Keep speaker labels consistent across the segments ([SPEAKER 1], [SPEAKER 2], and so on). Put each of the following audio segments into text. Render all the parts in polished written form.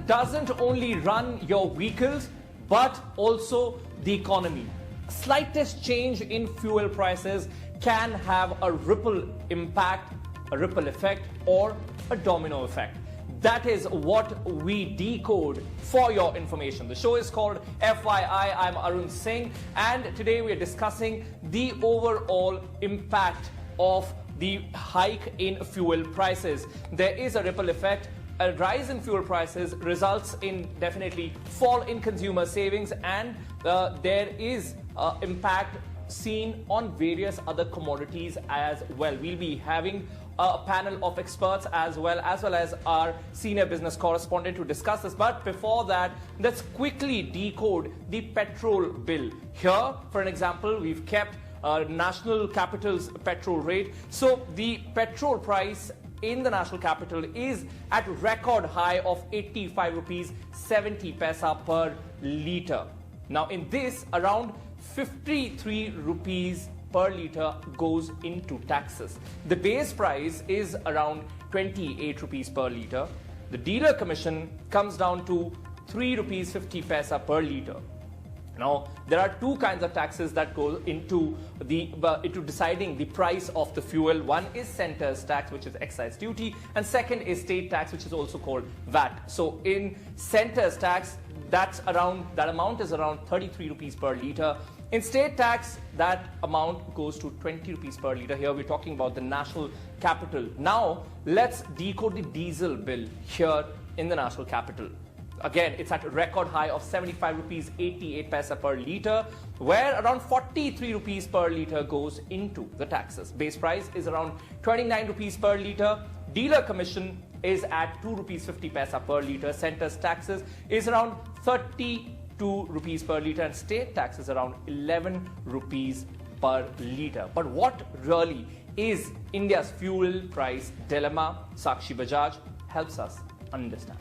[SPEAKER 1] doesn't only run your vehicles, but also the economy. Slightest change in fuel prices can have a ripple impact, a ripple effect, or a domino effect. That is what we decode for your information. The show is called FYI. I'm Arun Singh, and today we are discussing the overall impact of the hike in fuel prices. There is a ripple effect. A rise in fuel prices results in definitely fall in consumer savings, and there is impact seen on various other commodities as well. We'll be having a panel of experts as well as our senior business correspondent to discuss this. But before that, let's quickly decode the petrol bill. Here, for an example, we've kept national capital's petrol rate. So the petrol price in the national capital is at record high of 85 rupees 70 paisa per litre. Now in this, around 53 rupees per litre goes into taxes. The base price is around 28 rupees per litre. The dealer commission comes down to 3 rupees 50 paisa per litre. Now, there are two kinds of taxes that go into deciding the price of the fuel. One is center's tax, which is excise duty, and second is state tax, which is also called VAT. So in center's tax, that amount is around 33 rupees per litre. In state tax, that amount goes to 20 rupees per litre. Here we're talking about the national capital. Now, let's decode the diesel bill here in the national capital. Again, it's at a record high of 75 rupees 88 paisa per litre, where around 43 rupees per litre goes into the taxes. Base price is around 29 rupees per litre. Dealer commission is at 2 rupees 50 paisa per litre. Center's taxes is around 32 rupees per litre, and state tax is around 11 rupees per litre. But what really is India's fuel price dilemma? Sakshi Bajaj helps us understand.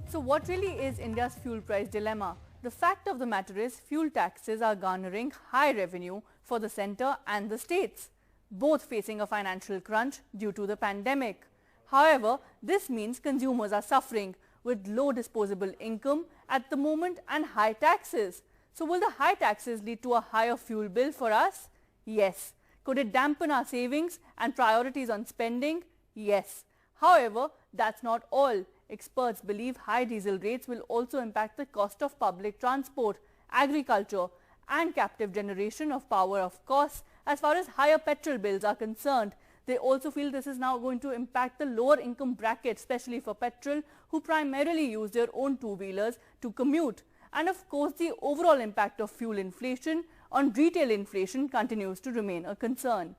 [SPEAKER 2] So what really is India's fuel price dilemma? The fact of the matter is fuel taxes are garnering high revenue for the centre and the states, both facing a financial crunch due to the pandemic. However, this means consumers are suffering with low disposable income at the moment and high taxes. So will the high taxes lead to a higher fuel bill for us? Yes. Could it dampen our savings and priorities on spending? Yes. However, that's not all. Experts believe high diesel rates will also impact the cost of public transport, agriculture and captive generation of power. Of course, as far as higher petrol bills are concerned, they also feel this is now going to impact the lower income bracket, especially for petrol, who primarily use their own two-wheelers to commute. And of course, the overall impact of fuel inflation on retail inflation continues to remain a concern.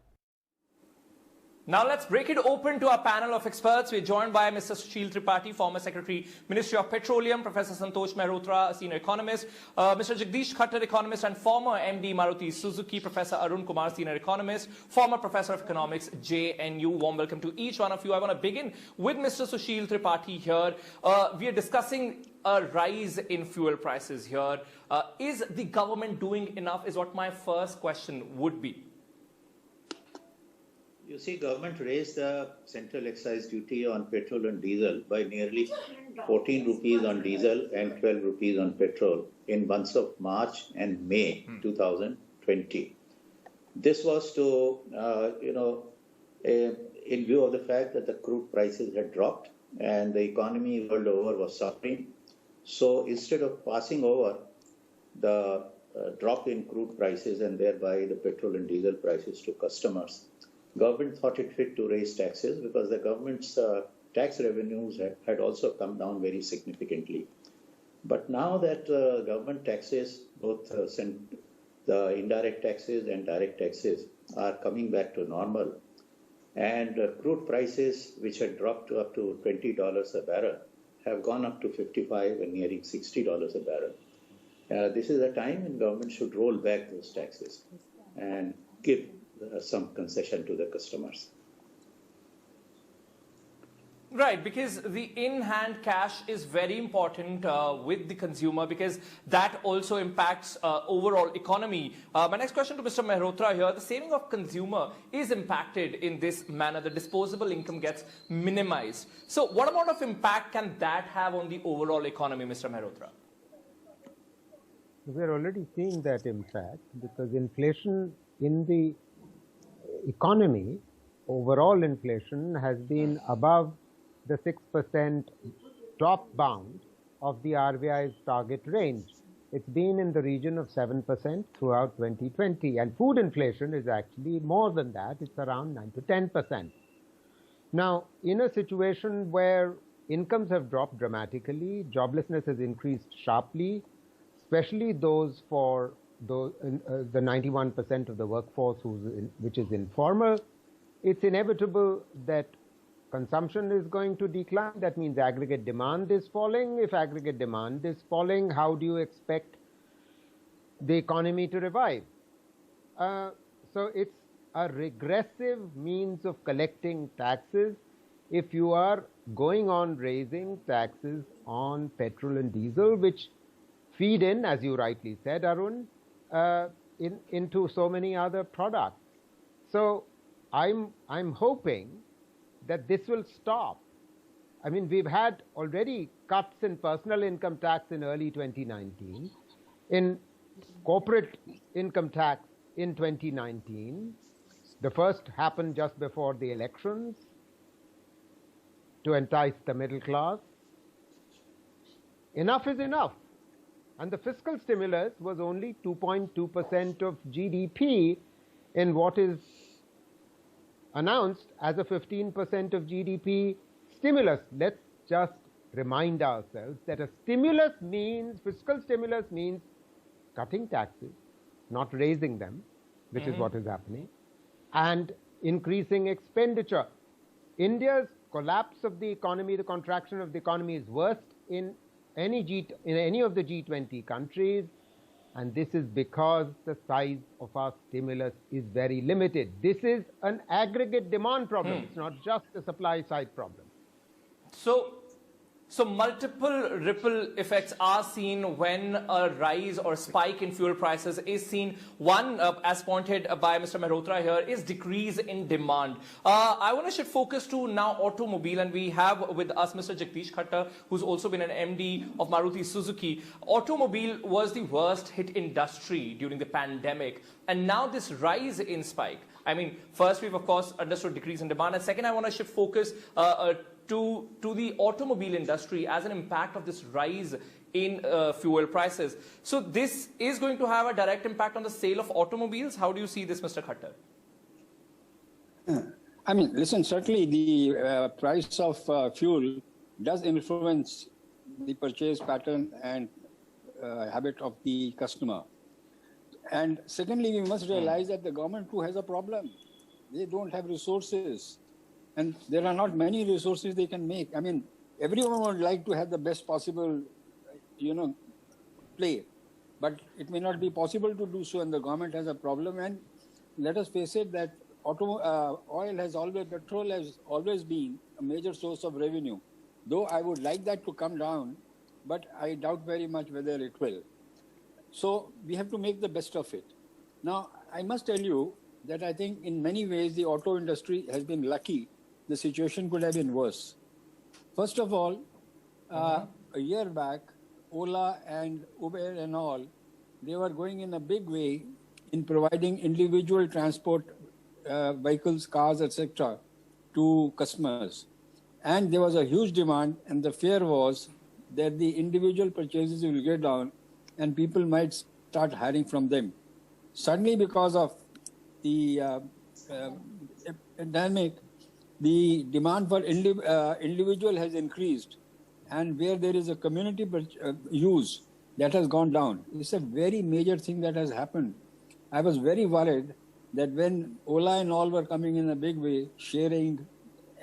[SPEAKER 1] Now let's break it open to our panel of experts. We're joined by Mr. Sushil Tripathi, former Secretary, Ministry of Petroleum, Professor Santosh Mehrotra, a senior economist, Mr. Jagdish Khattar, economist and former MD Maruti Suzuki, Professor Arun Kumar, senior economist, former Professor of Economics, JNU. Warm welcome to each one of you. I want to begin with Mr. Sushil Tripathi here. We are discussing a rise in fuel prices here. Is the government doing enough is what my first question would be.
[SPEAKER 3] You see, government raised the central excise duty on petrol and diesel by nearly 14 rupees on diesel and 12 rupees on petrol in months of March and May 2020. This was to, in view of the fact that the crude prices had dropped and the economy world over was suffering. So instead of passing over the drop in crude prices and thereby the petrol and diesel prices to customers, government thought it fit to raise taxes because the government's tax revenues had also come down very significantly. But now that government taxes, both the indirect taxes and direct taxes, are coming back to normal, and crude prices, which had dropped to up to $20 a barrel, have gone up to $55 and nearing $60 a barrel. This is a time when government should roll back those taxes and give some concession to the customers.
[SPEAKER 1] Right, because the in-hand cash is very important with the consumer, because that also impacts overall economy. My next question to Mr. Mehrotra here: the saving of consumer is impacted in this manner. The disposable income gets minimized. So, what amount of impact can that have on the overall economy, Mr. Mehrotra?
[SPEAKER 4] We are already seeing that impact, because inflation in the economy, overall inflation, has been above the 6% top bound of the RBI's target range. It's been in the region of 7% throughout 2020, and food inflation is actually more than that. It's around 9 to 10%. Now, in a situation where incomes have dropped dramatically, joblessness has increased sharply, especially those for the 91% of the workforce which is informal, it's inevitable that consumption is going to decline. That means aggregate demand is falling. If aggregate demand is falling, how do you expect the economy to revive? So it's a regressive means of collecting taxes if you are going on raising taxes on petrol and diesel, which feed in, as you rightly said, Arun, into so many other products. So I'm hoping that this will stop. I mean, we've had already cuts in personal income tax in early 2019, in corporate income tax in 2019. The first happened just before the elections to entice the middle class. Enough is enough. And the fiscal stimulus was only 2.2% of GDP in what is announced as a 15% of GDP stimulus. Let's just remind ourselves that a stimulus means, fiscal stimulus means cutting taxes, not raising them, which is what is happening, and increasing expenditure. India's collapse of the economy, the contraction of the economy, is worst in any of the G20 countries, and this is because the size of our stimulus is very limited. This is an aggregate demand problem. It's not just a supply side problem.
[SPEAKER 1] So multiple ripple effects are seen when a rise or spike in fuel prices is seen. One, as pointed by Mr. Mehrotra here, is decrease in demand. I want to shift focus to now automobile, and we have with us Mr. Jagdish Khattar, who's also been an MD of Maruti Suzuki. Automobile was the worst hit industry during the pandemic, and now this rise in spike. I mean, first we've of course understood decrease in demand, and second I want to shift focus to the automobile industry as an impact of this rise in fuel prices. So this is going to have a direct impact on the sale of automobiles. How do you see this, Mr. Khattar?
[SPEAKER 5] I mean, listen, certainly the price of fuel does influence the purchase pattern and habit of the customer. And secondly, we must realize that the government too has a problem. They don't have resources. And there are not many resources they can make. I mean, everyone would like to have the best possible, play. But it may not be possible to do so, and the government has a problem. And let us face it that petrol has always been a major source of revenue. Though I would like that to come down, but I doubt very much whether it will. So we have to make the best of it. Now, I must tell you that I think in many ways the auto industry has been lucky. The situation could have been worse. First of all, a year back, Ola and Uber and all, they were going in a big way in providing individual transport vehicles, cars, etc. to customers. And there was a huge demand, and the fear was that the individual purchases will get down and people might start hiring from them. Suddenly, because of the pandemic, the demand for individual has increased, and where there is a community use, that has gone down. It's a very major thing that has happened. I was very worried that when Ola and all were coming in a big way, sharing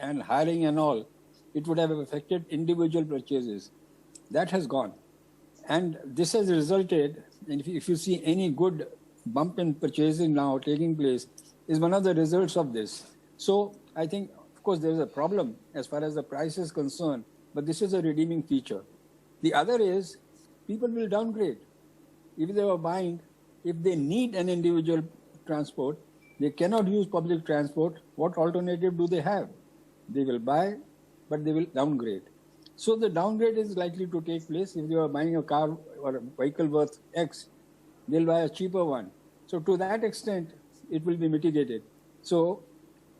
[SPEAKER 5] and hiring and all, it would have affected individual purchases. That has gone. And this has resulted, and if you see any good bump in purchasing now taking place, is one of the results of this. So I think course, there is a problem as far as the price is concerned, but this is a redeeming feature. The other is people will downgrade. If they were buying, if they need an individual transport, they cannot use public transport. What alternative do they have? They will buy, but they will downgrade. So the downgrade is likely to take place. If they are buying a car or a vehicle worth X, they'll buy a cheaper one. So to that extent, it will be mitigated. So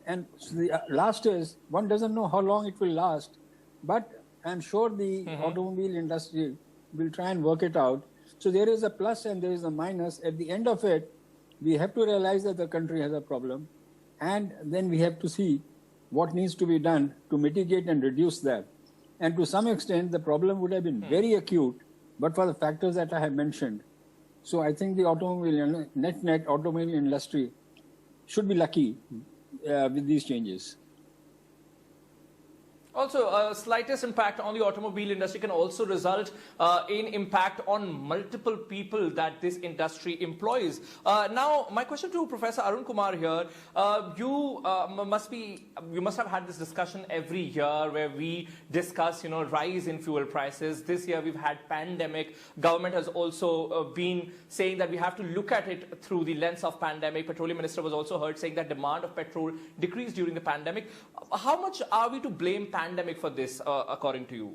[SPEAKER 5] the last is, one doesn't know how long it will last, but I'm sure the automobile industry will try and work it out. So there is a plus and there is a minus. At the end of it, we have to realize that the country has a problem, and then we have to see what needs to be done to mitigate and reduce that. And to some extent, the problem would have been very acute, but for the factors that I have mentioned. So I think the automobile, net automobile industry should be lucky with these changes.
[SPEAKER 1] Also, slightest impact on the automobile industry can also result in impact on multiple people that this industry employs. Now, my question to Professor Arun Kumar here, you must have had this discussion every year where we discuss, rise in fuel prices. This year we've had pandemic. Government has also been saying that we have to look at it through the lens of pandemic. Petroleum Minister was also heard saying that demand of petrol decreased during the pandemic. How much are we to blame pandemic for this, according to you?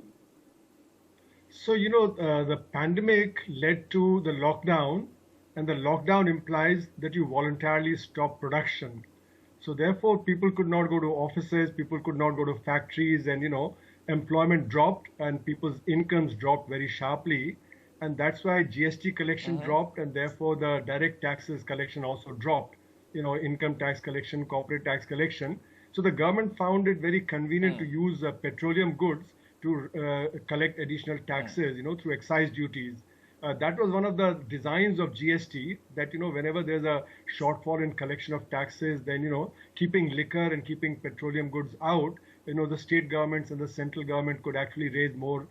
[SPEAKER 6] So, the pandemic led to the lockdown, and the lockdown implies that you voluntarily stop production. So therefore, people could not go to offices, people could not go to factories, and, employment dropped and people's incomes dropped very sharply. And that's why GST collection dropped, and therefore the direct taxes collection also dropped, income tax collection, corporate tax collection. So the government found it very convenient to use petroleum goods to collect additional taxes, through excise duties. That was one of the designs of GST, that, whenever there's a shortfall in collection of taxes, then, keeping liquor and keeping petroleum goods out, the state governments and the central government could actually raise more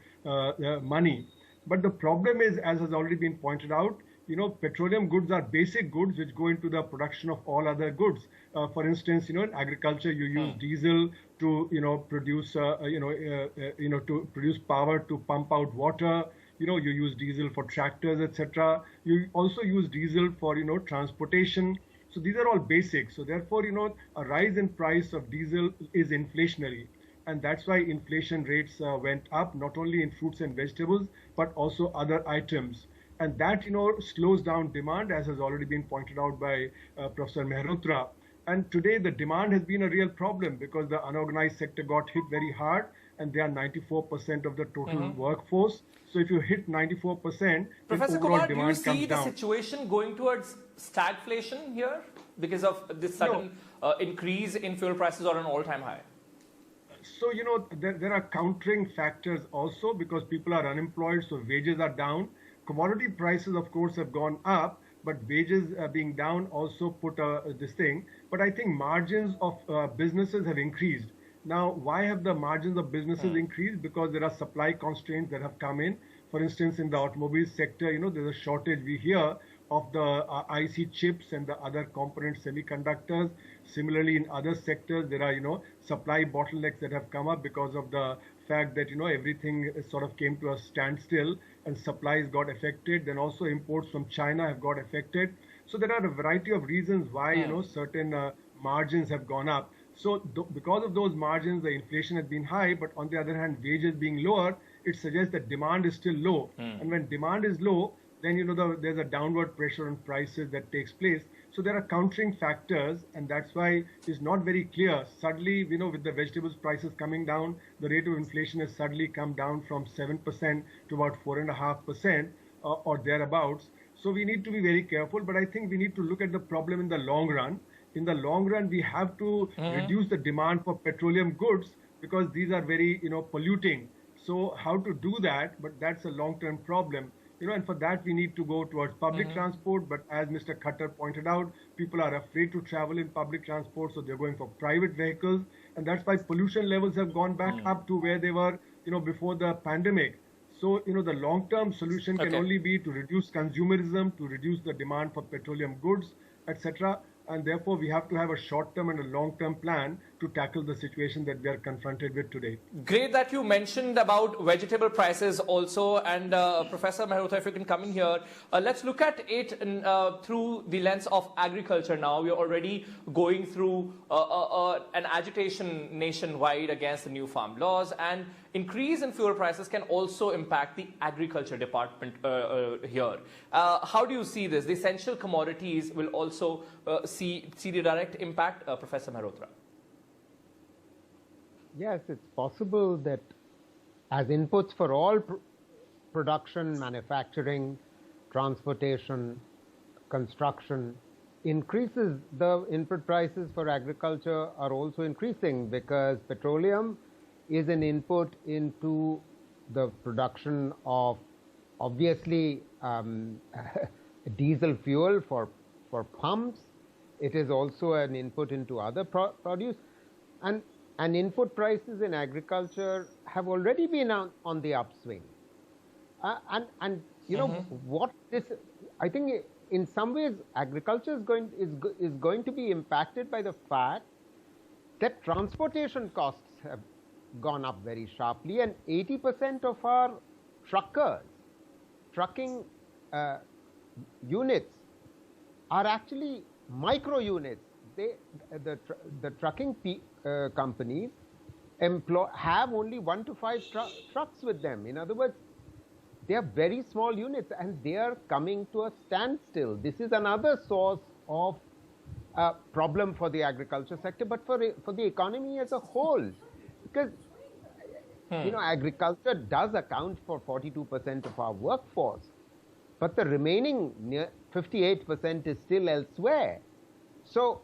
[SPEAKER 6] money. But the problem is, as has already been pointed out, petroleum goods are basic goods which go into the production of all other goods. For instance, in agriculture, you use diesel to, produce, to produce power to pump out water. You use diesel for tractors, etc. You also use diesel for, transportation. So these are all basic. So therefore, a rise in price of diesel is inflationary. And that's why inflation rates went up, not only in fruits and vegetables, but also other items. And that, slows down demand, as has already been pointed out by Professor Mehrotra. And today the demand has been a real problem because the unorganized sector got hit very hard, and they are 94% of the total workforce. So if you hit 94%,
[SPEAKER 1] Professor
[SPEAKER 6] overall
[SPEAKER 1] Kumar,
[SPEAKER 6] demand
[SPEAKER 1] do you see the
[SPEAKER 6] down.
[SPEAKER 1] situation going towards stagflation here because of this sudden increase in fuel prices or an all-time high?
[SPEAKER 6] So, there are countering factors also, because people are unemployed, so wages are down. Commodity prices, of course, have gone up, but wages being down also put this thing. But I think margins of businesses have increased. Now, why have the margins of businesses increased? Because there are supply constraints that have come in. For instance, in the automobile sector, there's a shortage, we hear, of the IC chips and the other component semiconductors. Similarly, in other sectors, there are, supply bottlenecks that have come up because of the fact that, everything sort of came to a standstill and supplies got affected. Then also imports from China have got affected. So there are a variety of reasons why, certain margins have gone up. So because of those margins, the inflation has been high, but on the other hand, wages being lower, it suggests that demand is still low. And when demand is low, then, there's a downward pressure on prices that takes place. So there are countering factors, and that's why it's not very clear. Suddenly, with the vegetables prices coming down, the rate of inflation has suddenly come down from 7% to about 4.5% or thereabouts. So we need to be very careful, but I think we need to look at the problem in the long run. In the long run, we have to reduce the demand for petroleum goods because these are very, polluting. So how to do that? But that's a long-term problem. And for that we need to go towards public transport. But as Mr. Khattar pointed out, people are afraid to travel in public transport, so they're going for private vehicles. And that's why pollution levels have gone back up to where they were, before the pandemic. So, the long-term solution can only be to reduce consumerism, to reduce the demand for petroleum goods, etc. And therefore, we have to have a short-term and a long-term plan to tackle the situation that we are confronted with today.
[SPEAKER 1] Great that you mentioned about vegetable prices also. And Professor Mehrotra, if you can come in here, let's look at it through the lens of agriculture now. We're already going through an agitation nationwide against the new farm laws, and increase in fuel prices can also impact the agriculture department here. How do you see this? The essential commodities will also see the direct impact, Professor Mehrotra.
[SPEAKER 4] Yes, it's possible that as inputs for all production, manufacturing, transportation, construction increases, the input prices for agriculture are also increasing, because petroleum is an input into the production of, obviously, diesel fuel for pumps. It is also an input into other produce, and input prices in agriculture have already been on the upswing. And you know what this, I think in some ways agriculture is going to be impacted by the fact that transportation costs have gone up very sharply, and 80% of our trucking units are actually micro units. The trucking companies have only 1 to 5 trucks with them. In other words, they are very small units, and they are coming to a standstill. This is another source of problem for the agriculture sector, but for the economy as a whole, because you know, agriculture does account for 42% of our workforce, but the remaining 58% is still elsewhere. So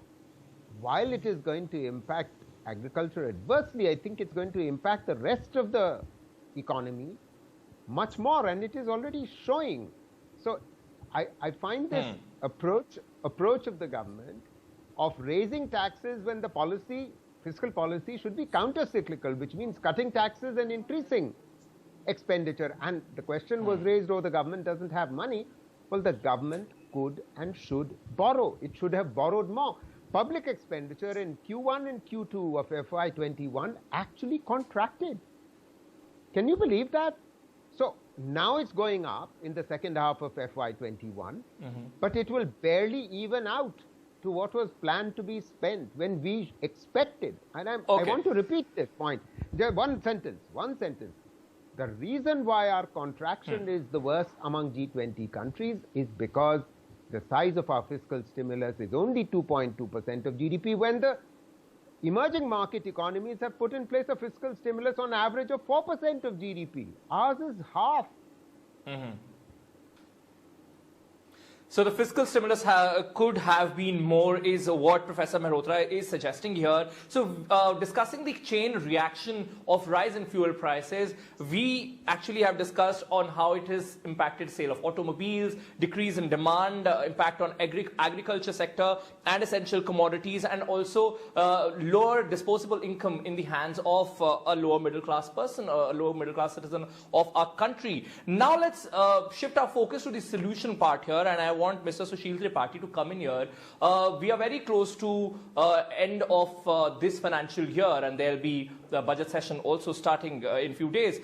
[SPEAKER 4] while it is going to impact agriculture adversely, I think it's going to impact the rest of the economy much more, and it is already showing. So I find this approach of the government of raising taxes when the fiscal policy should be counter-cyclical, which means cutting taxes and increasing expenditure. And the question was raised, oh, the government doesn't have money. Well, the government could and should borrow. It should have borrowed more. Public expenditure in Q1 and Q2 of FY21 actually contracted. Can you believe that? So now it's going up in the second half of FY21, but it will barely even out to what was planned to be spent when we expected. And I want to repeat this point. Just one sentence. The reason why our contraction is the worst among G20 countries is because the size of our fiscal stimulus is only 2.2% of GDP, when the emerging market economies have put in place a fiscal stimulus on average of 4% of GDP. Ours is half.
[SPEAKER 1] So the fiscal stimulus could have been more, is what Professor Mehrotra is suggesting here. So discussing the chain reaction of rise in fuel prices, we actually have discussed on how it has impacted sale of automobiles, decrease in demand, impact on agriculture sector and essential commodities, and also lower disposable income in the hands of a lower middle class person, a lower middle class citizen of our country. Now let's shift our focus to the solution part here, and I want Mr. Sushil Tripathi to come in here. We are very close to end of this financial year, and there'll be the budget session also starting in a few days.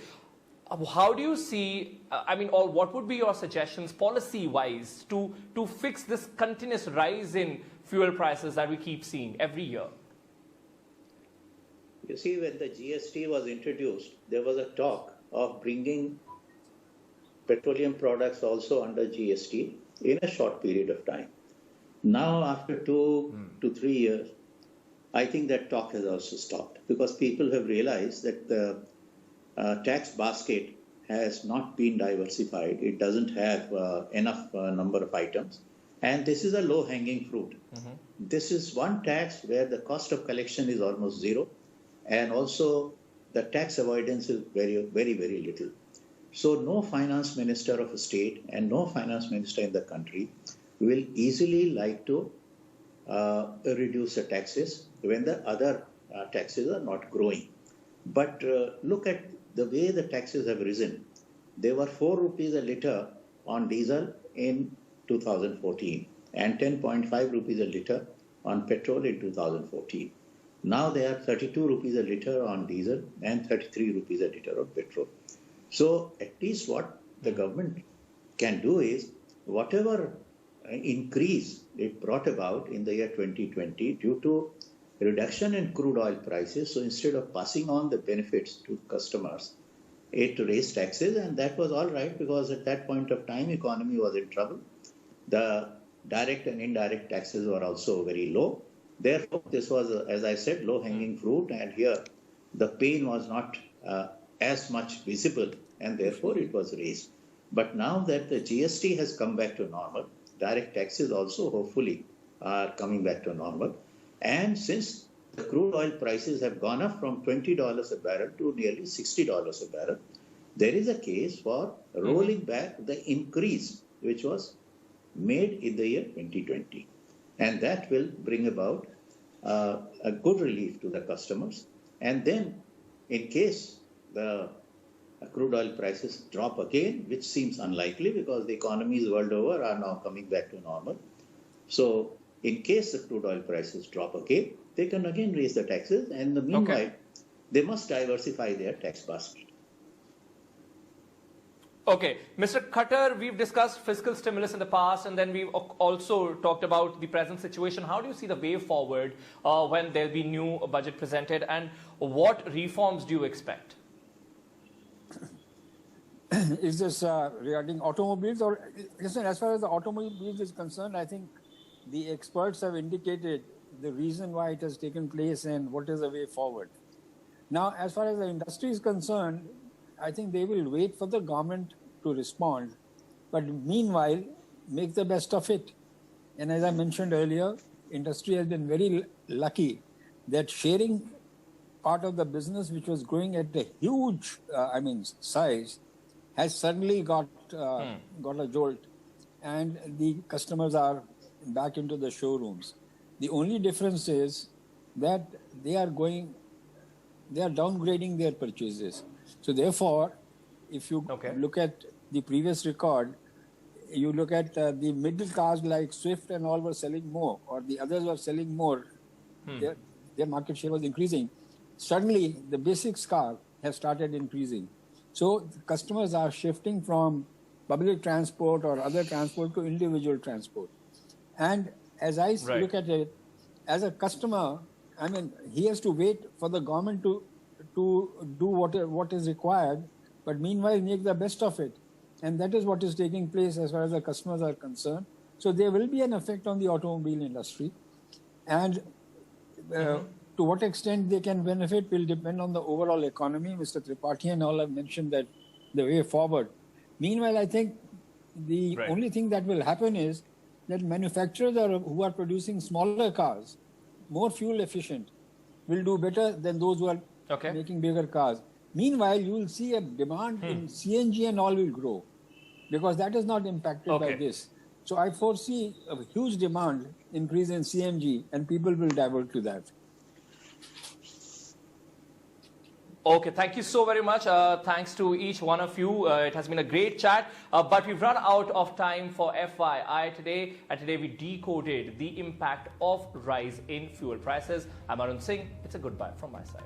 [SPEAKER 1] How do you see, or what would be your suggestions policy-wise to fix this continuous rise in fuel prices that we keep seeing every year?
[SPEAKER 3] You see, when the GST was introduced, there was a talk of bringing petroleum products also under GST in a short period of time. Now, after 2 to 3 years, I think that talk has also stopped, because people have realized that the tax basket has not been diversified. It doesn't have enough number of items. And this is a low-hanging fruit. This is one tax where the cost of collection is almost zero. And also the tax avoidance is very, very, very little. So no finance minister of a state and no finance minister in the country will easily like to reduce the taxes when the other taxes are not growing. But look at the way the taxes have risen. They were 4 rupees a litre on diesel in 2014 and 10.5 rupees a litre on petrol in 2014. Now they are 32 rupees a litre on diesel and 33 rupees a litre on petrol. So at least what the government can do is whatever increase it brought about in the year 2020 due to reduction in crude oil prices. So instead of passing on the benefits to customers, it raised taxes, and that was all right because at that point of time, economy was in trouble. The direct and indirect taxes were also very low. Therefore, this was, as I said, low-hanging fruit, and here the pain was not as much visible, and therefore it was raised. But now that the GST has come back to normal, direct taxes also hopefully are coming back to normal. And since the crude oil prices have gone up from $20 a barrel to nearly $60 a barrel, there is a case for rolling back the increase which was made in the year 2020. And that will bring about a good relief to the customers. And then, in case the crude oil prices drop again, which seems unlikely because the economies world over are now coming back to normal. So, in case the crude oil prices drop again, they can again raise the taxes, and in the meanwhile, they must diversify their tax basket.
[SPEAKER 1] Okay, Mr. Khattar, we've discussed fiscal stimulus in the past, and then we've also talked about the present situation. How do you see the way forward when there'll be new budget presented, and what reforms do you expect?
[SPEAKER 5] Is this regarding automobiles? Or listen, as far as the automobiles is concerned, I think the experts have indicated the reason why it has taken place and what is the way forward. Now, as far as the industry is concerned, I think they will wait for the government to respond, but meanwhile, make the best of it. And as I mentioned earlier, industry has been very lucky that sharing part of the business, which was growing at a huge, size, has suddenly got a jolt, and the customers are back into the showrooms. The only difference is that they are downgrading their purchases. So therefore, if you look at the previous record, you look at the middle cars like Swift and all were selling more, or the others were selling more. Their market share was increasing. Suddenly, the basics car have started increasing. So customers are shifting from public transport or other transport to individual transport. And as I look at it, as a customer, he has to wait for the government to do what is required, but meanwhile make the best of it. And that is what is taking place as far as the customers are concerned. So there will be an effect on the automobile industry. And to what extent they can benefit will depend on the overall economy. Mr. Tripathi and all have mentioned that the way forward. Meanwhile, I think the only thing that will happen is that manufacturers who are producing smaller cars, more fuel efficient, will do better than those who are making bigger cars. Meanwhile, you will see a demand in CNG and all will grow because that is not impacted by this. So I foresee a huge demand increase in CNG and people will divert to that.
[SPEAKER 1] Okay, thank you so very much. Thanks to each one of you. It has been a great chat, but we've run out of time for FYI today. And today we decoded the impact of rise in fuel prices. I'm Arun Singh. It's a goodbye from my side.